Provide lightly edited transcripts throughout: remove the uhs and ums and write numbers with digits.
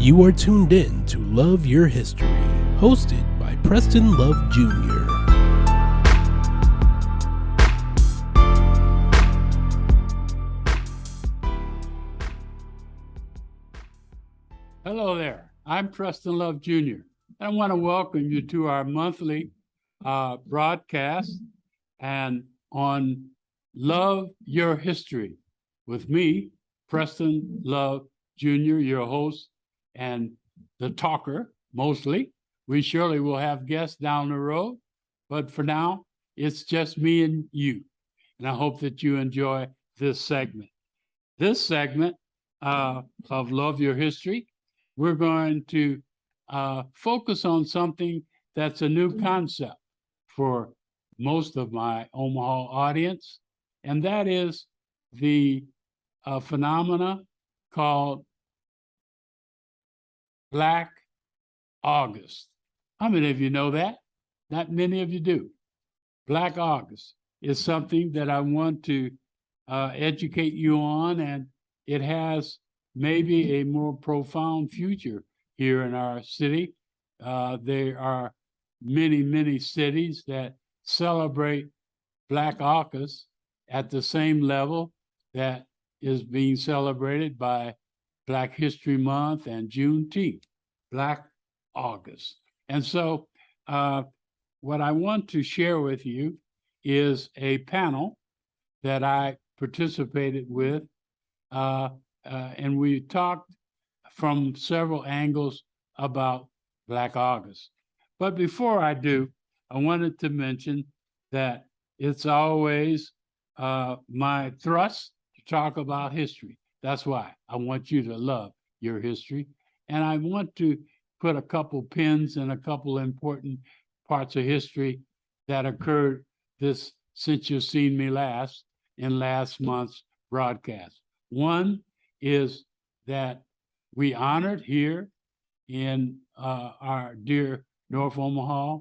You are tuned in to Love Your History, hosted by Preston Love Jr. Hello there, I'm Preston Love Jr. I want to welcome you to our monthly broadcast and on Love Your History with me, Preston Love Jr., your host and the talker, mostly. We surely will have guests down the road, but for now, it's just me and you. And I hope that you enjoy this segment. This segment of Love Your History, we're going to focus on something that's a new concept for most of my Omaha audience, and that is the phenomena called Black August. How many of you know that? Not many of you do. Black August is something that I want to educate you on, and it has maybe a more profound future here in our city. There are many, many cities that celebrate Black August at the same level that is being celebrated by Black History Month and Juneteenth, Black August. And so what I want to share with you is a panel that I participated with, and we talked from several angles about Black August. But before I do, I wanted to mention that it's always my thrust to talk about history. That's why I want you to love your history. And I want to put a couple pins in a couple important parts of history that occurred since you've seen me last in last month's broadcast. One is that we honored here in our dear North Omaha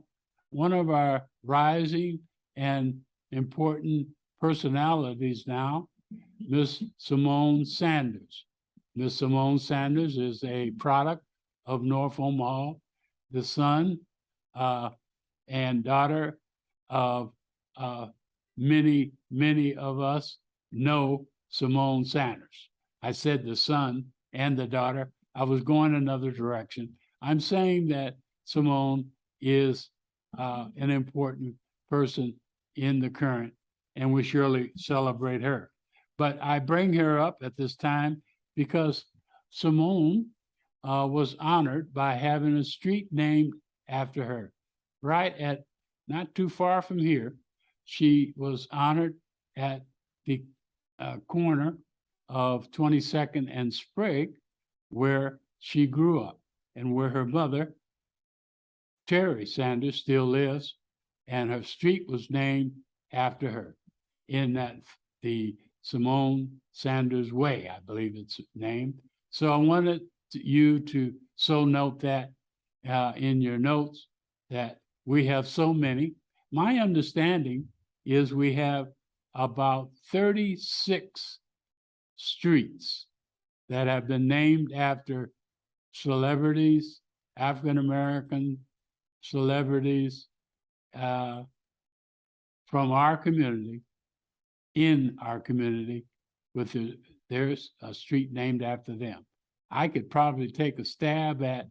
one of our rising and important personalities now, Miss Simone Sanders. Miss Simone Sanders is a product of North Omaha, the son and daughter of many, many of us know Simone Sanders. I said the son and the daughter. I was going another direction. I'm saying that Simone is an important person in the current, and we surely celebrate her. But I bring her up at this time because Simone was honored by having a street named after her. Right at not too far from here, she was honored at the corner of 22nd and Sprague, where she grew up and where her mother, Terry Sanders, still lives, and her street was named after her in the Simone Sanders Way, I believe it's named. So I wanted you to so note that in your notes that we have so many. My understanding is we have about 36 streets that have been named after celebrities, African-American celebrities from our community, in our community, there's a street named after them. I could probably take a stab at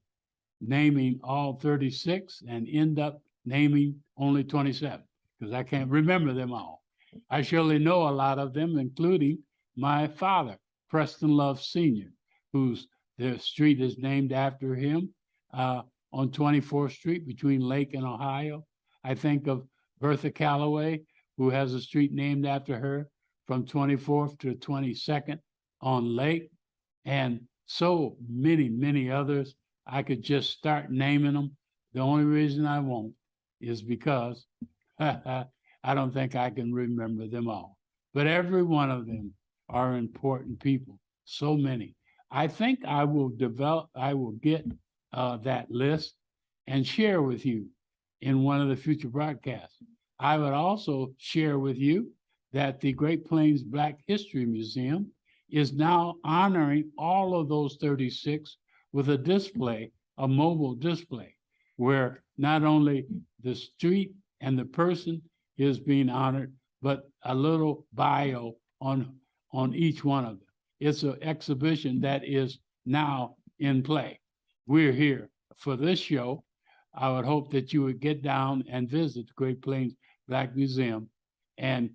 naming all 36 and end up naming only 27 because I can't remember them all. I surely know a lot of them, including my father, Preston Love Sr., the street is named after him on 24th Street between Lake and Ohio. I think of Bertha Calloway, who has a street named after her from 24th to 22nd on Lake, and so many, many others. I could just start naming them. The only reason I won't is because I don't think I can remember them all. But every one of them are important people, so many. I think I will get that list and share with you in one of the future broadcasts. I would also share with you that the Great Plains Black History Museum is now honoring all of those 36 with a display, a mobile display, where not only the street and the person is being honored, but a little bio on each one of them. It's an exhibition that is now in play. We're here for this show. I would hope that you would get down and visit the Great Plains Black Museum and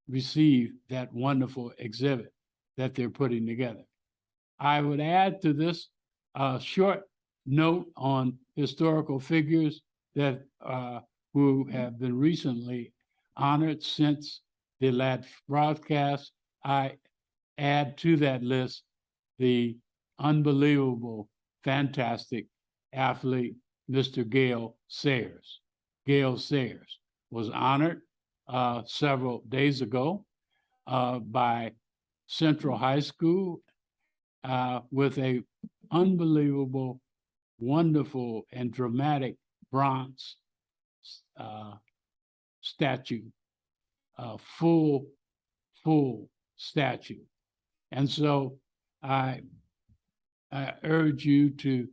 receive that wonderful exhibit that they're putting together. I would add to this a short note on historical figures that who have been recently honored since the last broadcast. I add to that list the unbelievable, fantastic athlete, Mr. Gale Sayers. Gale Sayers was honored several days ago by Central High School with a unbelievable, wonderful, and dramatic bronze statue, full statue. And so I urge you to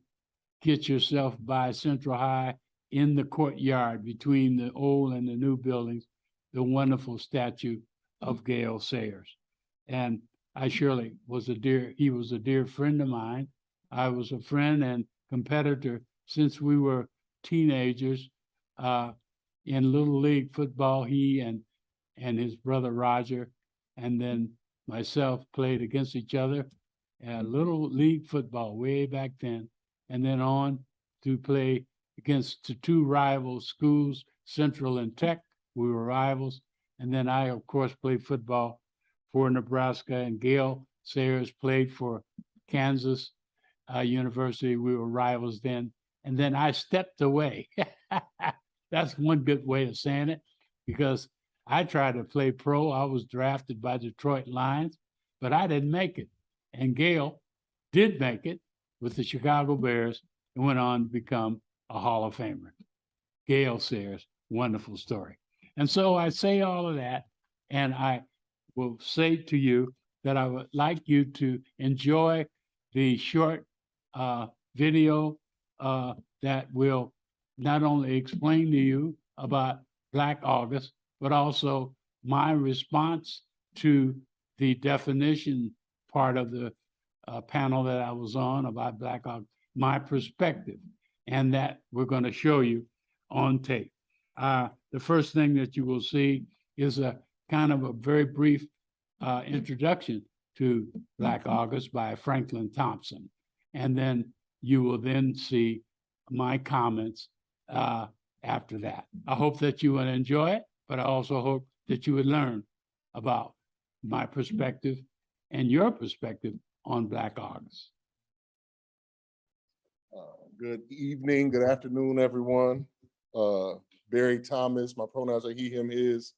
get yourself by Central High in the courtyard between the old and the new buildings, the wonderful statue of Gale Sayers. And I surely was he was a dear friend of mine. I was a friend and competitor since we were teenagers in Little League football. He and his brother Roger, and then myself played against each other at Little League football way back then, and then on to play against the two rival schools, Central and Tech. We were rivals. And then I, of course, played football for Nebraska, and Gale Sayers played for Kansas University. We were rivals then. And then I stepped away. That's one good way of saying it, because I tried to play pro. I was drafted by Detroit Lions, but I didn't make it. And Gale did make it with the Chicago Bears and went on to become a Hall of Famer. Gale Sayers, wonderful story. And so I say all of that, and I will say to you that I would like you to enjoy the short video that will not only explain to you about Black August, but also my response to the definition part of the panel that I was on about Black August, my perspective, and that we're going to show you on tape. The first thing that you will see is a kind of a very brief introduction to Black August by Franklin Thompson. And then you will then see my comments after that. I hope that you will enjoy it, but I also hope that you would learn about my perspective and your perspective on Black August. Good evening, good afternoon, everyone. Barry Thomas, my pronouns are he, him, his.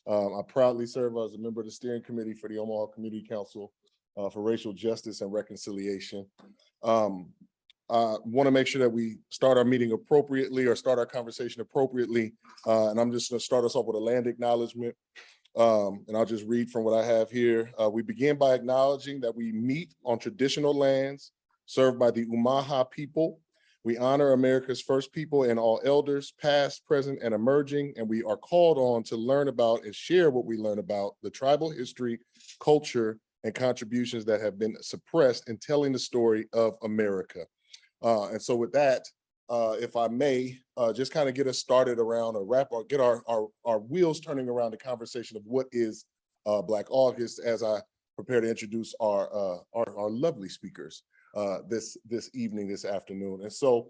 I proudly serve as a member of the steering committee for the Omaha Community Council for Racial Justice and Reconciliation. I want to make sure that we start our meeting appropriately, or start our conversation appropriately. And I'm just going to start us off with a land acknowledgement. And I'll just read from what I have here. We begin by acknowledging that we meet on traditional lands served by the Omaha people. We honor America's first people and all elders, past, present, and emerging, and we are called on to learn about and share what we learn about the tribal history, culture, and contributions that have been suppressed in telling the story of America. And so with that, if I may, just kind of get us started around, or wrap, or get our wheels turning around the conversation of what is Black August, as I prepare to introduce our lovely speakers this evening, this afternoon. And so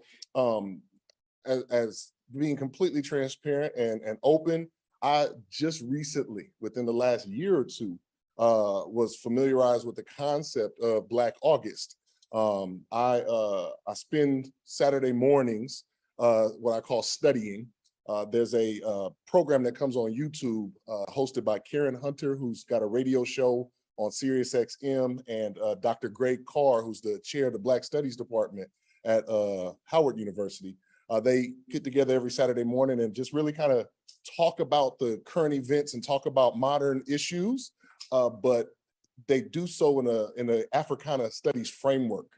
as being completely transparent and open, I just recently, within the last year or two, was familiarized with the concept of Black August. I spend Saturday mornings what I call studying. There's a program that comes on YouTube hosted by Karen Hunter, who's got a radio show on Sirius XM, and Dr. Greg Carr, who's the chair of the Black Studies Department at Howard University. They get together every Saturday morning and just really kind of talk about the current events and talk about modern issues, but they do so in a Africana studies framework.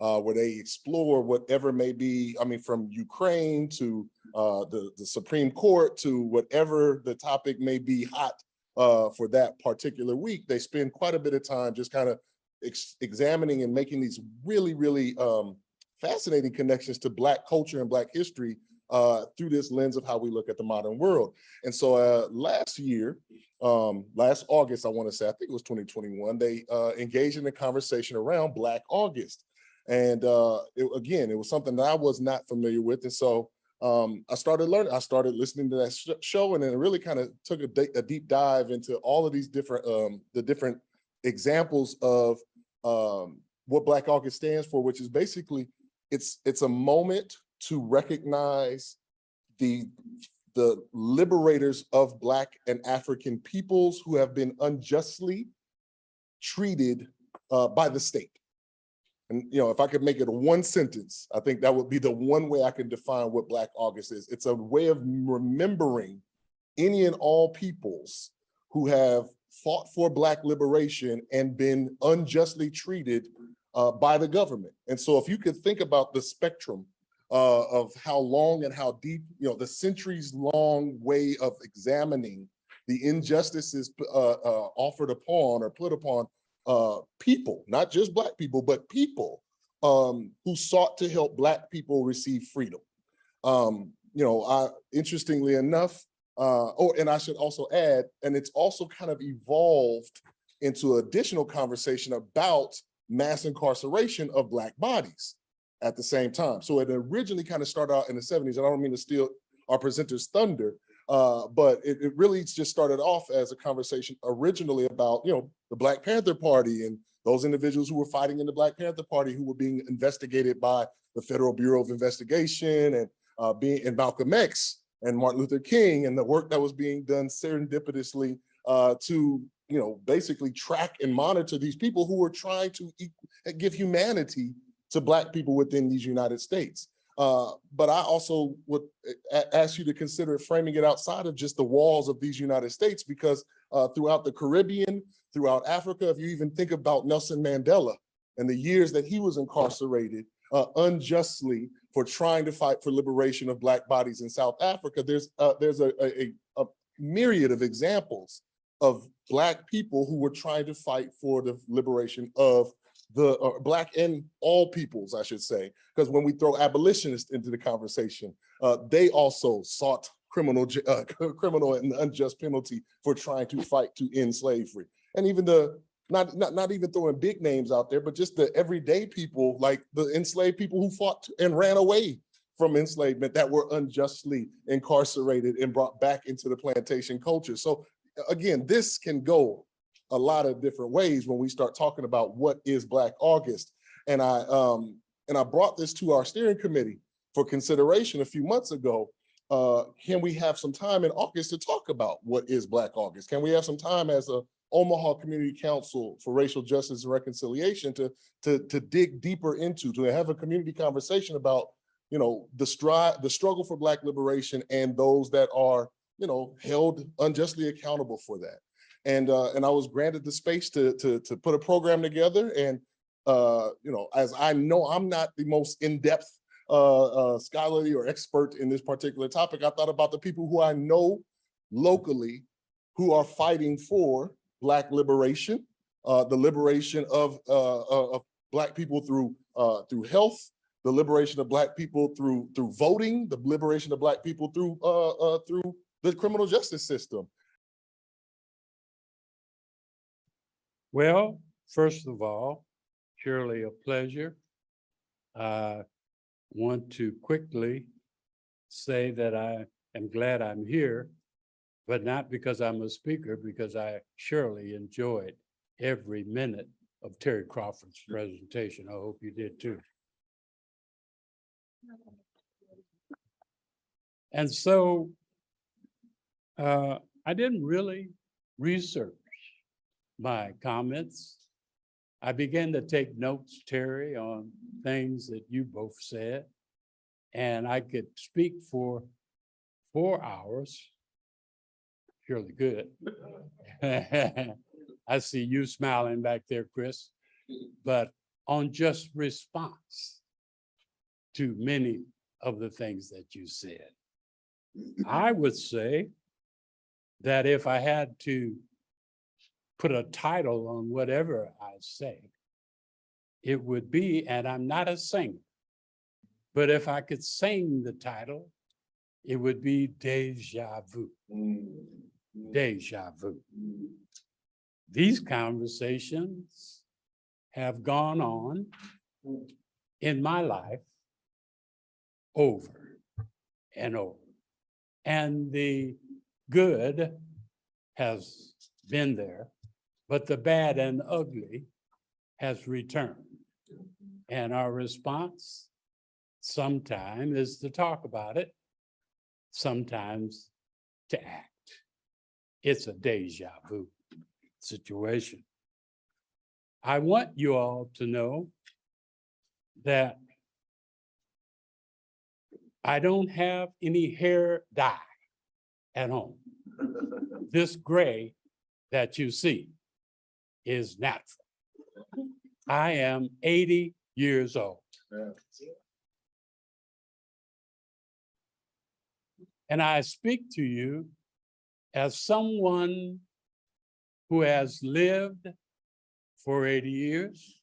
where they explore whatever may be, I mean, from Ukraine to the Supreme Court to whatever the topic may be hot for that particular week. They spend quite a bit of time just kind of examining and making these really, really fascinating connections to Black culture and Black history through this lens of how we look at the modern world. And so last year, last August, I want to say, I think it was 2021, they engaged in a conversation around Black August. And again, it was something that I was not familiar with. And so I started learning, I started listening to that show, and then it really kind of took a deep dive into all of these different, the different examples of what Black August stands for, which is basically, it's a moment to recognize the liberators of Black and African peoples who have been unjustly treated by the state. And, you know, if I could make it a one sentence, I think that would be the one way I can define what Black August is. It's a way of remembering any and all peoples who have fought for Black liberation and been unjustly treated by the government. And so if you could think about the spectrum of how long and how deep, you know, the centuries long way of examining the injustices offered upon or put upon people, not just Black people, but people who sought to help Black people receive freedom. You know, interestingly enough, and I should also add, and it's also kind of evolved into additional conversation about mass incarceration of Black bodies at the same time. So it originally kind of started out in the 70s, and I don't mean to steal our presenter's thunder, but it really just started off as a conversation originally about, you know, the Black Panther Party and those individuals who were fighting in the Black Panther Party who were being investigated by the Federal Bureau of Investigation, and being in Malcolm X and Martin Luther King, and the work that was being done serendipitously to, you know, basically track and monitor these people who were trying to give humanity to Black people within these United States. But I also would ask you to consider framing it outside of just the walls of these United States, because throughout the Caribbean, throughout Africa, if you even think about Nelson Mandela and the years that he was incarcerated unjustly for trying to fight for liberation of Black bodies in South Africa, there's a myriad of examples of Black people who were trying to fight for the liberation of the Black and all peoples, I should say, because when we throw abolitionists into the conversation, they also sought criminal and unjust penalty for trying to fight to end slavery. And even not even throwing big names out there, but just the everyday people, like the enslaved people who fought and ran away from enslavement, that were unjustly incarcerated and brought back into the plantation culture. So again, this can go a lot of different ways when we start talking about what is Black August. And I brought this to our steering committee for consideration a few months ago. Can we have some time in August to talk about what is Black August? Can we have some time as a Omaha Community Council for Racial Justice and Reconciliation to dig deeper into, to have a community conversation about, you know, the struggle for Black liberation and those that are, you know, held unjustly accountable for that. And I was granted the space to put a program together. And you know, as I know, I'm not the most in-depth scholarly or expert in this particular topic. I thought about the people who I know locally who are fighting for Black liberation, the liberation of Black people through health, the liberation of Black people through voting, the liberation of Black people through the criminal justice system. Well, first of all, surely a pleasure. I want to quickly say that I am glad I'm here, but not because I'm a speaker, because I surely enjoyed every minute of Terry Crawford's presentation. I hope you did too. And so I didn't really research my comments. I began to take notes, Terry, on things that you both said, and I could speak for 4 hours. Surely good. I see you smiling back there, Chris. But on just response to many of the things that you said. I would say that if I had to put a title on whatever I say, it would be, and I'm not a singer, but if I could sing the title, it would be Deja Vu. Deja Vu. These conversations have gone on in my life over and over. And the good has been there, but the bad and ugly has returned. And our response sometimes is to talk about it, sometimes to act. It's a deja vu situation. I want you all to know that I don't have any hair dye at home. This gray that you see is natural. I am 80 years old. And I speak to you as someone who has lived for 80 years,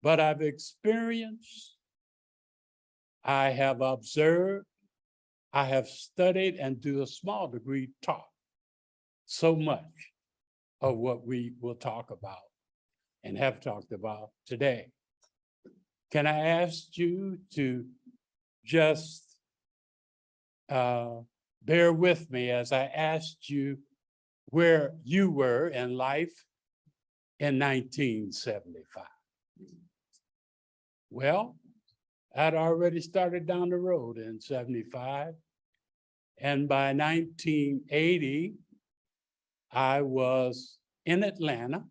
but I've experienced, I have observed, I have studied, and to a small degree taught so much of what we will talk about and have talked about today. Can I ask you to just bear with me as I asked you where you were in life in 1975? Well, I'd already started down the road in 75. And by 1980, I was in Atlanta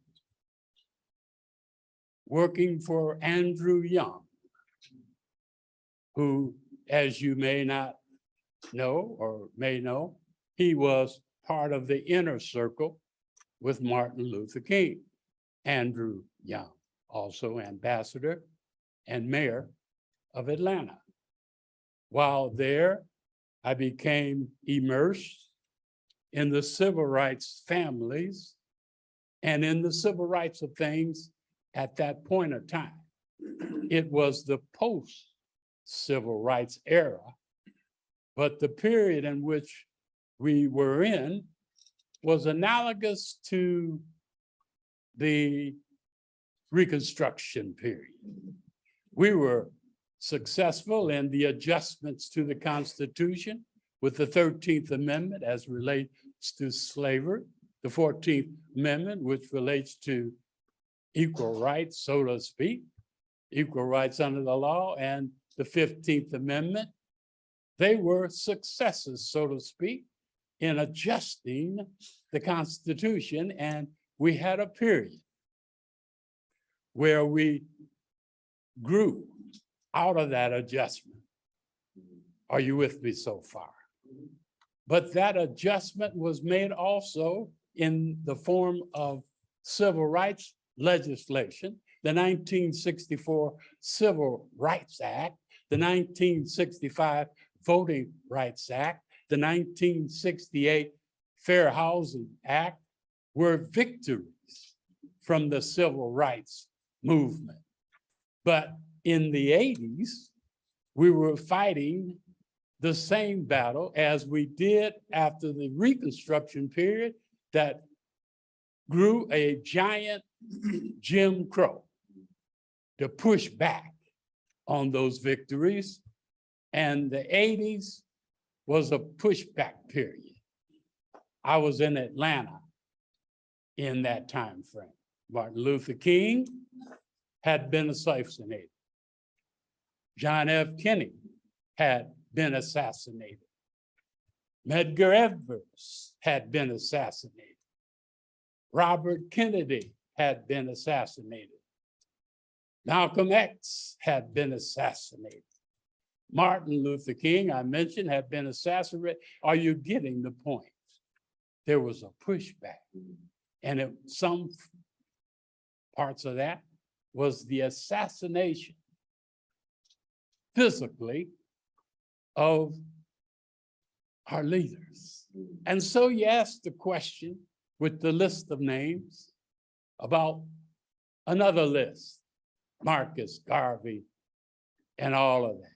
working for Andrew Young, who, as you may not know or may know, he was part of the inner circle with Martin Luther King. Andrew Young, also ambassador and mayor of Atlanta. While there, I became immersed in the civil rights families and in the civil rights of things at that point of time. It was the post-civil rights era, but the period in which we were in was analogous to the Reconstruction period. We were successful in the adjustments to the Constitution with the 13th Amendment as relates to slavery, the 14th Amendment, which relates to equal rights, so to speak, equal rights under the law, and the 15th Amendment. They were successes, so to speak, in adjusting the Constitution, and we had a period where we grew out of that adjustment. Are you with me so far? But that adjustment was made also in the form of civil rights legislation, the 1964 Civil Rights Act, the 1965 Voting Rights Act, the 1968 Fair Housing Act were victories from the civil rights movement. But in the 80s, we were fighting the same battle as we did after the Reconstruction period that grew a giant Jim Crow to push back on those victories. And the 80s was a pushback period. I was in Atlanta in that time frame. Martin Luther King had been assassinated. John F. Kennedy had been assassinated. Medgar Evers had been assassinated. Robert Kennedy had been assassinated. Malcolm X had been assassinated. Martin Luther King, I mentioned, had been assassinated. Are you getting the point? There was a pushback. And some parts of that was the assassination physically of our leaders. And so you ask the question with the list of names about another list, Marcus Garvey and all of that.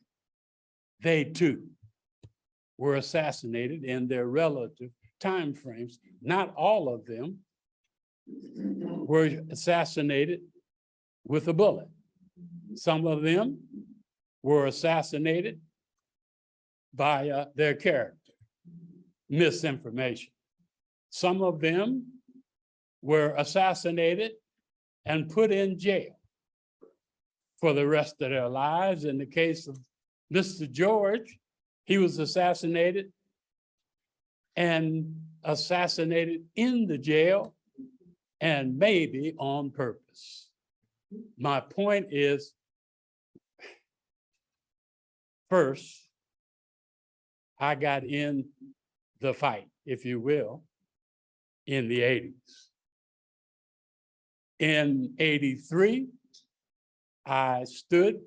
They too were assassinated in their relative time frames. Not all of them were assassinated with a bullet. Some of them were assassinated by their character, misinformation. Some of them were assassinated and put in jail for the rest of their lives. In the case of Mr. George, he was assassinated and assassinated in the jail and maybe on purpose. My point is, first, I got in the fight, if you will, in the 80s. In 83, I stood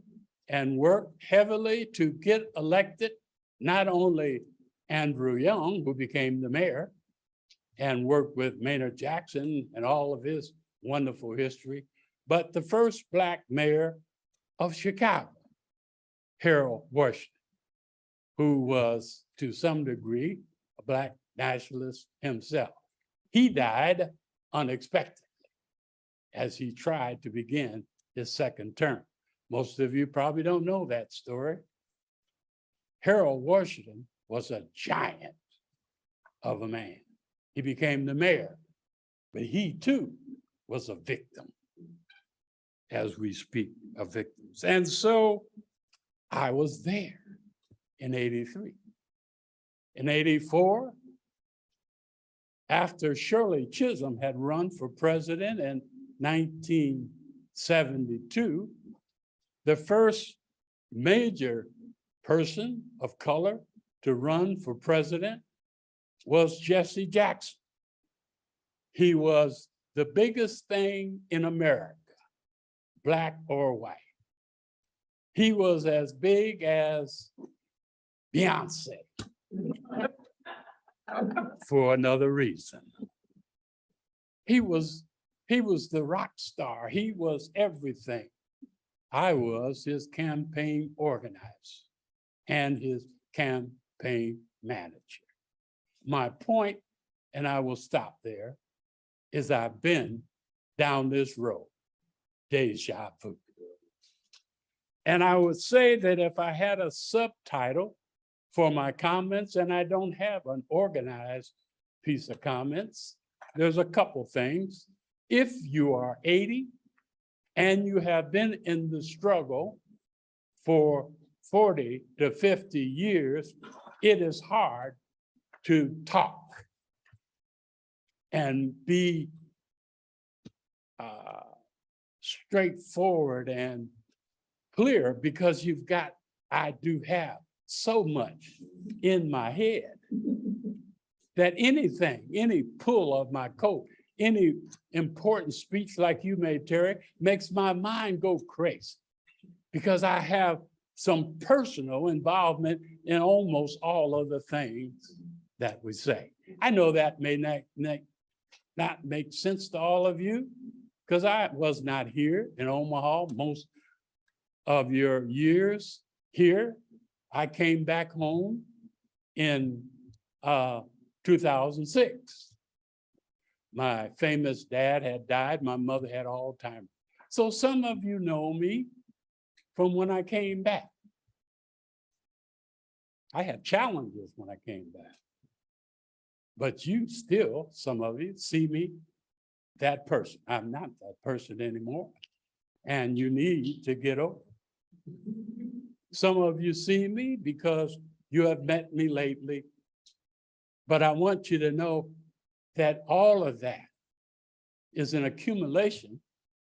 and worked heavily to get elected, not only Andrew Young, who became the mayor, and worked with Maynard Jackson and all of his wonderful history, but the first Black mayor of Chicago, Harold Washington, who was to some degree a Black nationalist himself. He died unexpectedly as he tried to begin his second term. Most of you probably don't know that story. Harold Washington was a giant of a man. He became the mayor, but he too was a victim, as we speak of victims. And so I was there in 83. In 84, after Shirley Chisholm had run for president in 1972, the first major person of color to run for president was Jesse Jackson. He was the biggest thing in America, Black or white. He was as big as Beyonce for another reason. He was the rock star. He was everything. I was his campaign organizer and his campaign manager. My point, and I will stop there, is I've been down this road, deja vu. And I would say that if I had a subtitle for my comments, and I don't have an organized piece of comments, there's a couple things. If you are 80 and you have been in the struggle for 40 to 50 years, it is hard to talk and be straightforward and clear, because I do have so much in my head that anything, any pull of my coat, any important speech like you made, Terry, makes my mind go crazy, because I have some personal involvement in almost all of the things that we say. I know that may not make sense to all of you, because I was not here in Omaha most of your years here. I came back home in 2006. My famous dad had died. My mother had Alzheimer's. So some of you know me from when I came back. I had challenges when I came back. But you still, some of you, see me that person. I'm not that person anymore. And you need to get over it. Some of you see me because you have met me lately. But I want you to know that all of that is an accumulation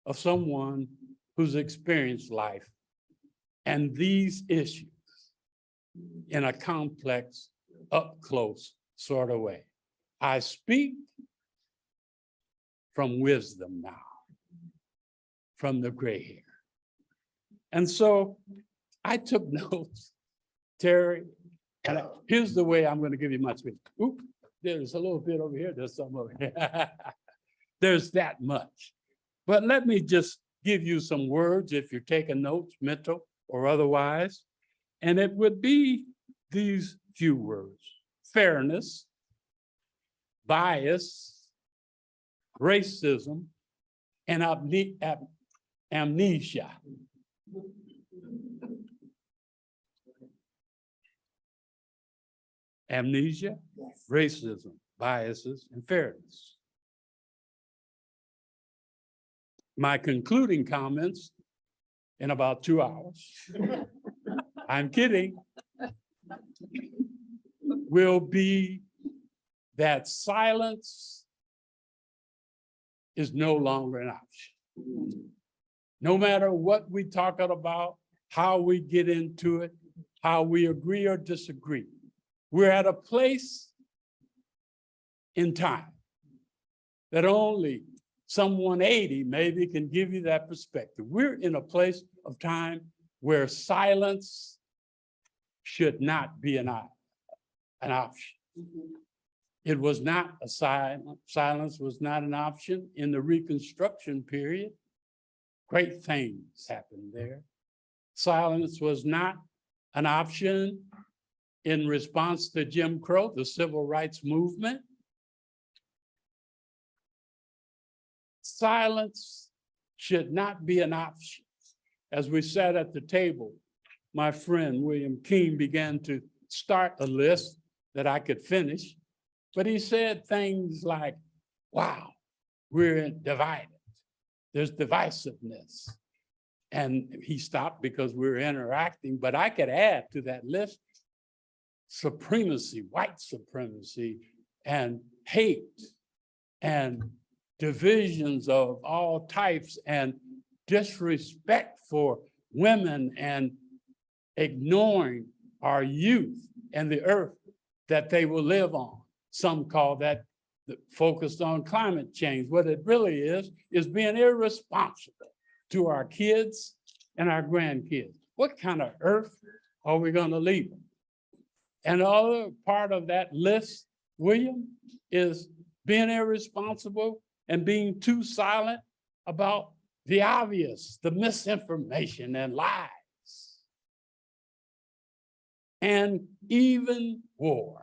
of someone who's experienced life and these issues in a complex, up close sort of way. I speak from wisdom now. from the gray hair. And so I took notes, Terry, and here's the way I'm going to give you my speech. Oop, there's a little bit over here, there's some over here. There's that much. But let me just give you some words if you're taking notes, mental or otherwise. And it would be these few words: fairness, bias, racism, and amnesia. Amnesia, yes. Racism, biases, and fairness. My concluding comments in about 2 hours, I'm kidding, will be that silence is no longer an option. No matter what we talk about, how we get into it, how we agree or disagree, we're at a place in time that only someone 80 maybe can give you that perspective. We're in a place of time where silence should not be an option. It was not a silence was not an option in the Reconstruction period. Great things happened there. Silence was not an option in response to Jim Crow, the civil rights movement. Silence should not be an option. As we sat at the table, my friend William King began to start a list that I could finish, but he said things like, wow, we're divided. There's divisiveness. And he stopped because we were interacting, but I could add to that list supremacy, white supremacy, and hate, and divisions of all types, and disrespect for women, and ignoring our youth and the earth that they will live on. Some call that focused on climate change. What it really is being irresponsible to our kids and our grandkids. What kind of earth are we going to leave them? And the other part of that list, William, is being irresponsible and being too silent about the obvious, the misinformation and lies. And even war.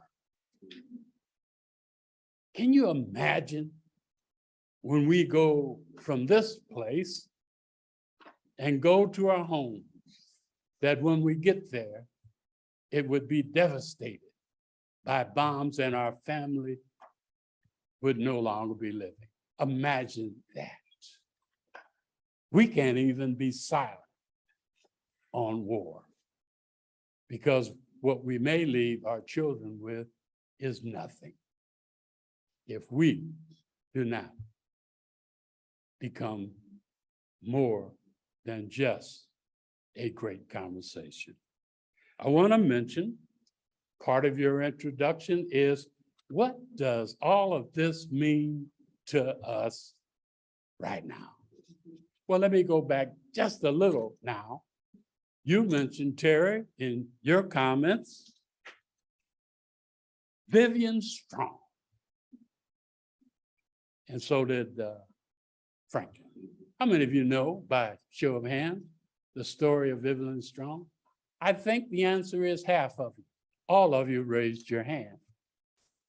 Can you imagine when we go from this place and go to our homes, that when we get there, it would be devastated by bombs and our family would no longer be living? Imagine that. We can't even be silent on war, because what we may leave our children with is nothing if we do not become more than just a great conversation. I want to mention, part of your introduction is, what does all of this mean to us right now? Well, let me go back just a little now. You mentioned, Terry, in your comments, Vivian Strong. And so did Franklin. How many of you know, by show of hands, the story of Vivian Strong? I think the answer is half of you. All of you raised your hand.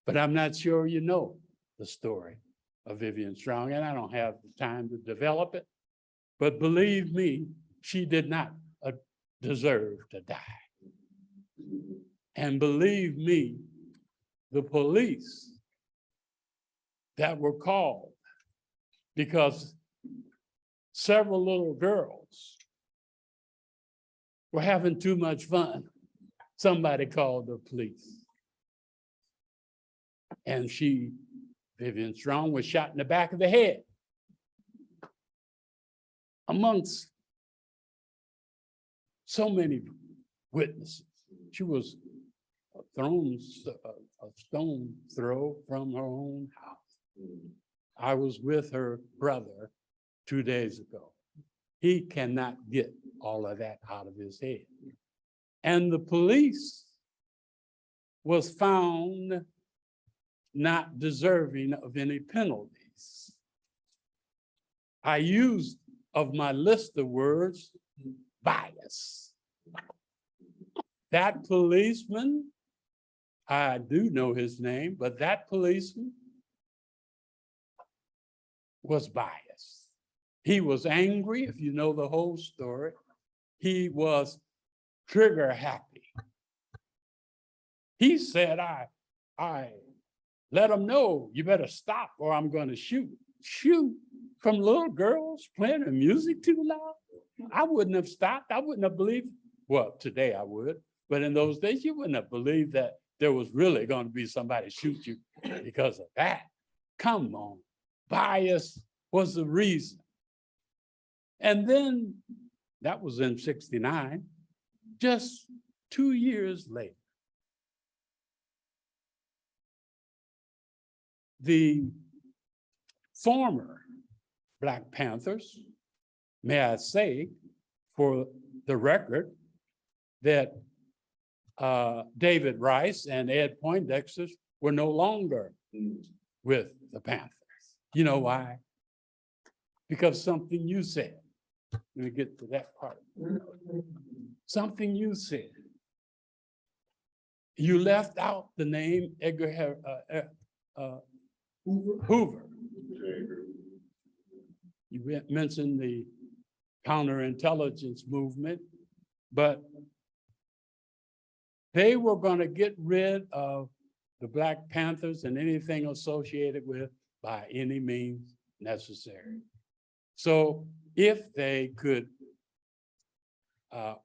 But I'm not sure you know the story of Vivian Strong, and I don't have the time to develop it. But believe me, she did not deserve to die. And believe me, the police that were called because several little girls were having too much fun, somebody called the police. And Vivian Strong, was shot in the back of the head amongst so many witnesses. She was a stone throw from her own house. I was with her brother 2 days ago. He cannot get all of that out of his head. And the police was found not deserving of any penalties. I used of my list of words, bias. That policeman, I do know his name, but that policeman was biased. He was angry, if you know the whole story. He was trigger happy. He said, I let him know, you better stop or I'm going to shoot. Shoot from little girls playing the music too loud? I wouldn't have stopped. I wouldn't have believed, well, today I would, but in those days, you wouldn't have believed that there was really going to be somebody shoot you because of that. Come on. Bias was the reason. And then that was in '69, just 2 years later. The former Black Panthers, may I say, for the record, that David Rice and Ed Poindexter were no longer with the Panthers. You know why? Because something you said. Let me get to that part. Something you said. You left out the name Edgar Hoover. You mentioned the counterintelligence movement, but they were going to get rid of the Black Panthers and anything associated with by any means necessary. So if they could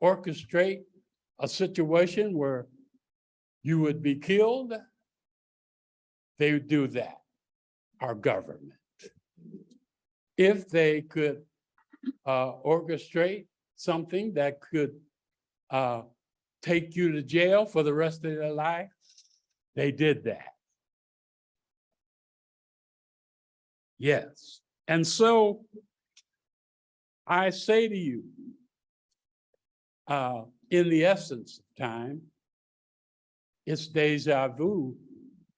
orchestrate a situation where you would be killed, they would do that, our government. If they could orchestrate something that could take you to jail for the rest of their life, they did that. Yes. And so I say to you, in the essence of time, it's deja vu,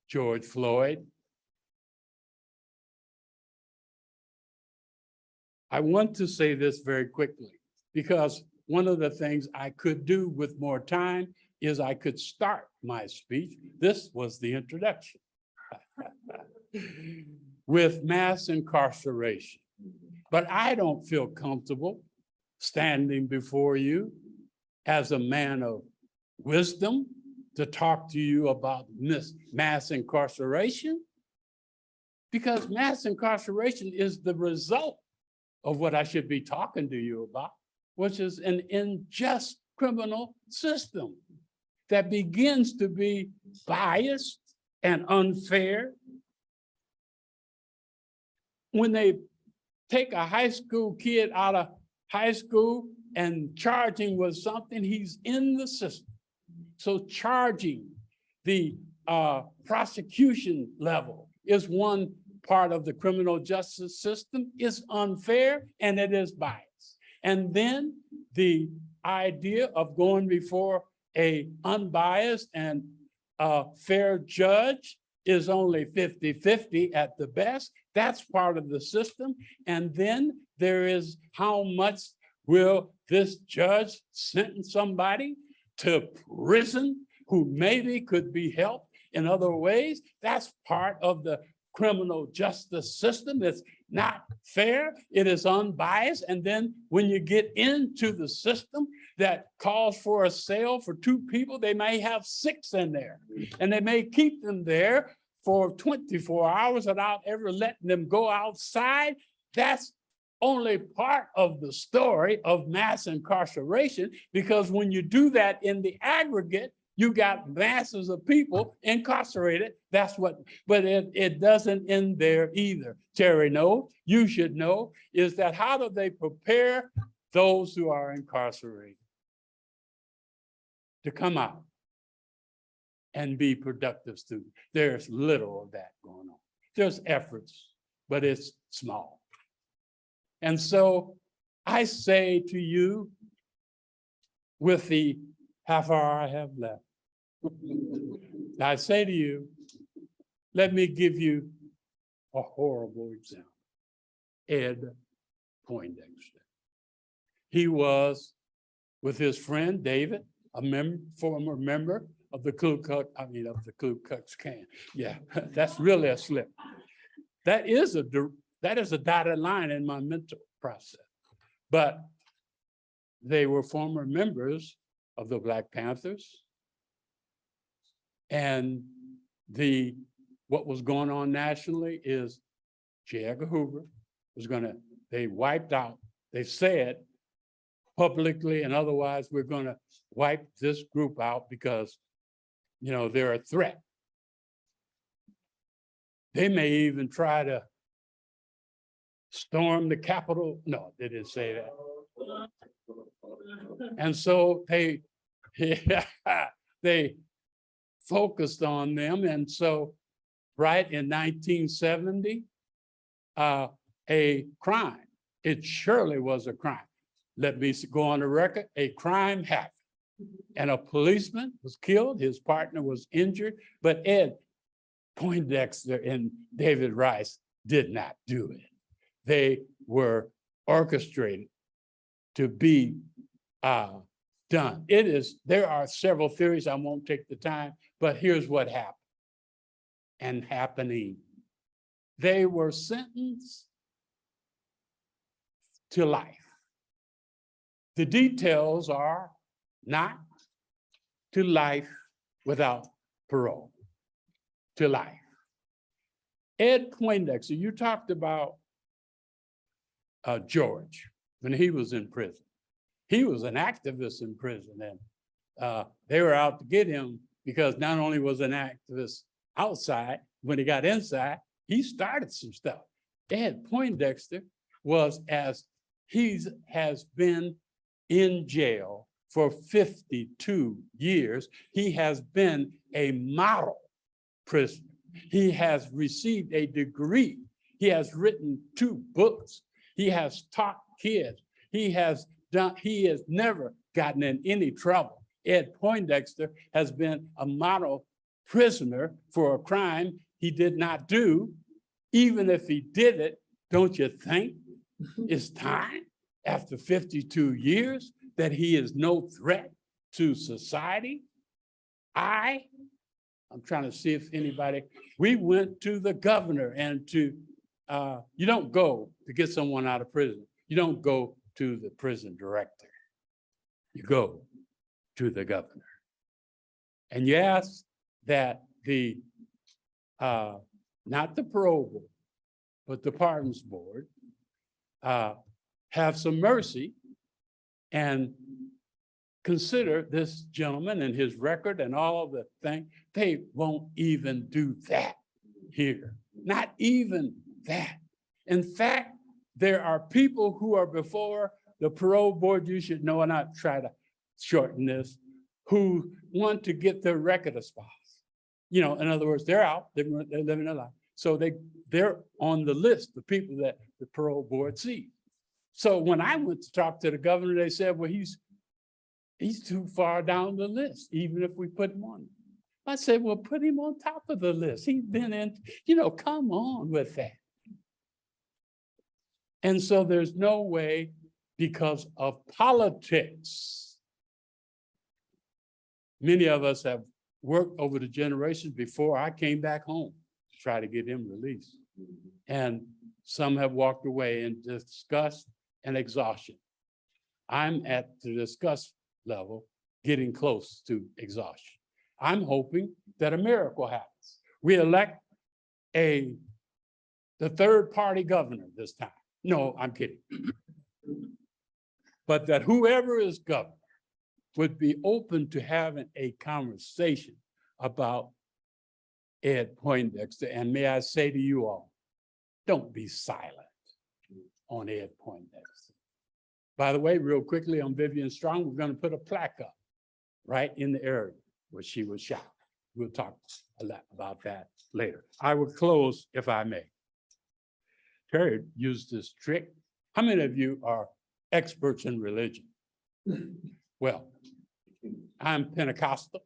George Floyd. I want to say this very quickly, because one of the things I could do with more time is I could start my speech. This was the introduction. With mass incarceration. But I don't feel comfortable standing before you as a man of wisdom to talk to you about mass incarceration, because mass incarceration is the result of what I should be talking to you about, which is an unjust criminal system that begins to be biased and unfair. When they take a high school kid out of high school and charge him with something, he's in the system. So charging the prosecution level is one part of the criminal justice system. Is unfair and it is biased. And then the idea of going before a unbiased and fair judge is only 50-50 at the best. That's part of the system. And then there is how much will this judge sentence somebody to prison who maybe could be helped in other ways. That's part of the criminal justice system. It's not fair. It is unbiased. And then when you get into the system that calls for a sale for 2 people, they may have 6 in there, and they may keep them there for 24 hours without ever letting them go outside. That's only part of the story of mass incarceration, because when you do that in the aggregate, you got masses of people incarcerated. That's what, but it doesn't end there either. Terry, no, you should know, is that how do they prepare those who are incarcerated to come out and be productive students? There's little of that going on. There's efforts, but it's small. And so I say to you, with the half hour I have left, I say to you, let me give you a horrible example. Ed Poindexter. He was with his friend David, a former member of the Ku Klux Klan. Yeah, that's really a slip. That is a dotted line in my mental process. But they were former members of the Black Panthers. And what was going on nationally is J. Edgar Hoover was they wiped out, they said publicly and otherwise, we're gonna wipe this group out because, they're a threat. They may even try to storm the Capitol. No, they didn't say that. And so they focused on them. And so right in 1970, a crime, it surely was a crime. Let me go on the record, a crime happened. And a policeman was killed, his partner was injured, but Ed Poindexter and David Rice did not do it. They were orchestrated to be done. There are several theories, I won't take the time, but here's what happened and happening. They were sentenced to life. The details are not to life without parole, to life. Ed Poindexter, you talked about George when he was in prison. He was an activist in prison, and they were out to get him because not only was an activist outside, when he got inside, he started some stuff. Ed Poindexter has been in jail for 52 years. He has been a model prisoner. He has received a degree. He has written 2 books. He has taught kids. He has never gotten in any trouble. Ed Poindexter has been a model prisoner for a crime he did not do. Even if he did it, don't you think it's time after 52 years that he is no threat to society? I'm trying to see if we went to the governor and you don't go to get someone out of prison. You don't go to the prison director. You go to the governor. And you ask that not the parole board, but the pardons board have some mercy and consider this gentleman and his record and all of the things. They won't even do that here. Not even that. In fact, there are people who are before the parole board, you should know, and I'll try to shorten this, who want to get their record of spouse. In other words, they're out, they're living their life. So they're on the list, the people that the parole board sees. So when I went to talk to the governor, they said, well, he's too far down the list, even if we put him on. I said, well, put him on top of the list. He's been in, come on with that. And so there's no way, because of politics. Many of us have worked over the generations before I came back home to try to get him released. And some have walked away in disgust and exhaustion. I'm at the disgust level, getting close to exhaustion. I'm hoping that a miracle happens. We elect the third party governor this time. No, I'm kidding. But that whoever is governor would be open to having a conversation about Ed Poindexter. And may I say to you all, don't be silent on Ed Poindexter. By the way, real quickly on Vivian Strong, we're going to put a plaque up right in the area where she was shot. We'll talk a lot about that later. I will close, if I may. Terry used this trick. How many of you are experts in religion. Well, I'm Pentecostal,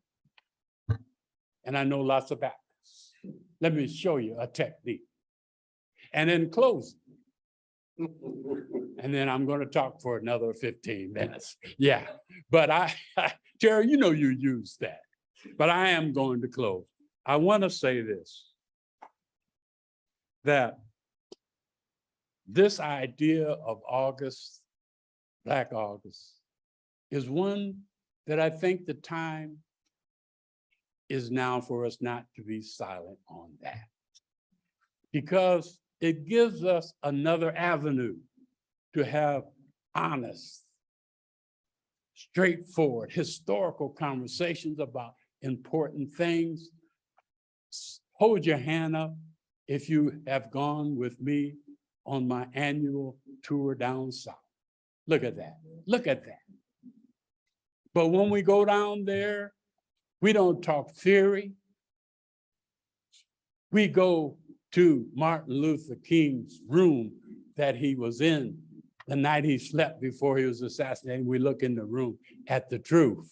and I know lots of Baptists. Let me show you a technique. And in closing, and then I'm going to talk for another 15 minutes. Yeah, but Terry, you know you use that, but I am going to close. I want to say this, that this idea of August, Black August, is one that I think the time is now for us not to be silent on that, because it gives us another avenue to have honest, straightforward, historical conversations about important things. Hold your hand up if you have gone with me on my annual tour down south. Look at that. Look at that. But when we go down there, we don't talk theory. We go to Martin Luther King's room that he was in the night he slept before he was assassinated. We look in the room at the truth.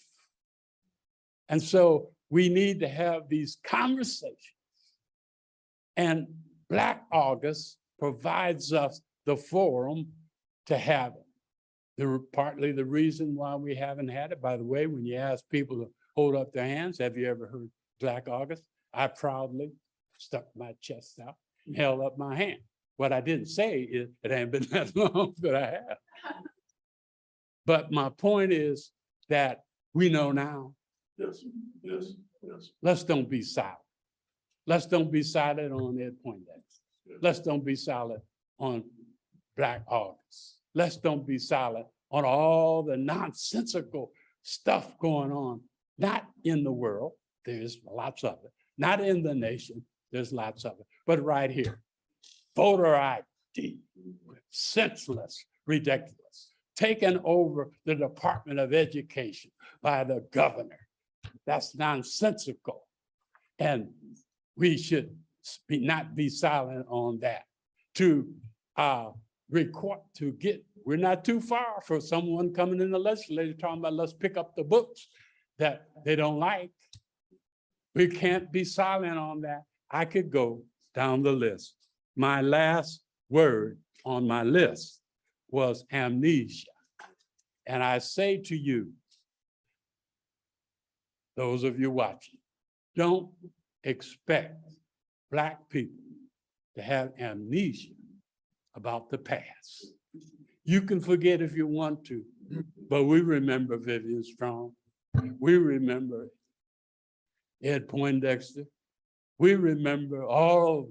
And so we need to have these conversations. And Black August provides us the forum to have it. Partly the reason why we haven't had it, by the way, when you ask people to hold up their hands, have you ever heard Black August? I proudly stuck my chest out and held up my hand. What I didn't say is it ain't been that long that I have. But my point is that we know now. Yes. Let's don't be silent. Let's don't be silent on Ed Poindexter. Let's don't be silent on Black August. Let's don't be silent on all the nonsensical stuff going on, not in the world, there's lots of it, not in the nation, there's lots of it, but right here. Voter ID, senseless, ridiculous, taken over the Department of Education by the governor. That's nonsensical. And we should not be silent on that. We're not too far for someone coming in the legislature talking about let's pick up the books that they don't like. We can't be silent on that. I could go down the list. My last word on my list was amnesia. And I say to you, those of you watching, don't expect Black people to have amnesia about the past. You can forget if you want to, but we remember Vivian Strong. We remember Ed Poindexter. We remember all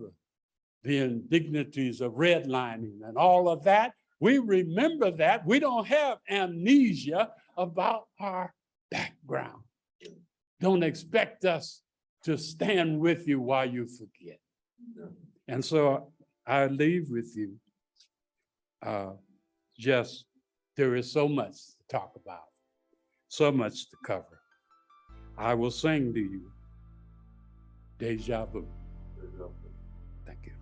the indignities of redlining and all of that. We remember that. We don't have amnesia about our background. Don't expect us to stand with you while you forget. And so I leave with you just, there is so much to talk about, so much to cover. I will sing to you Deja Vu. Thank you.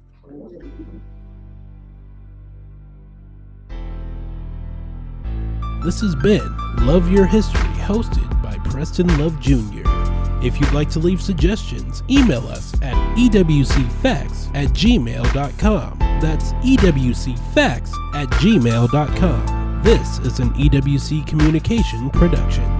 This has been Love Your History, hosted by Preston Love Jr. If you'd like to leave suggestions, email us at ewcfacts@gmail.com. That's ewcfacts@gmail.com. This is an EWC Communication production.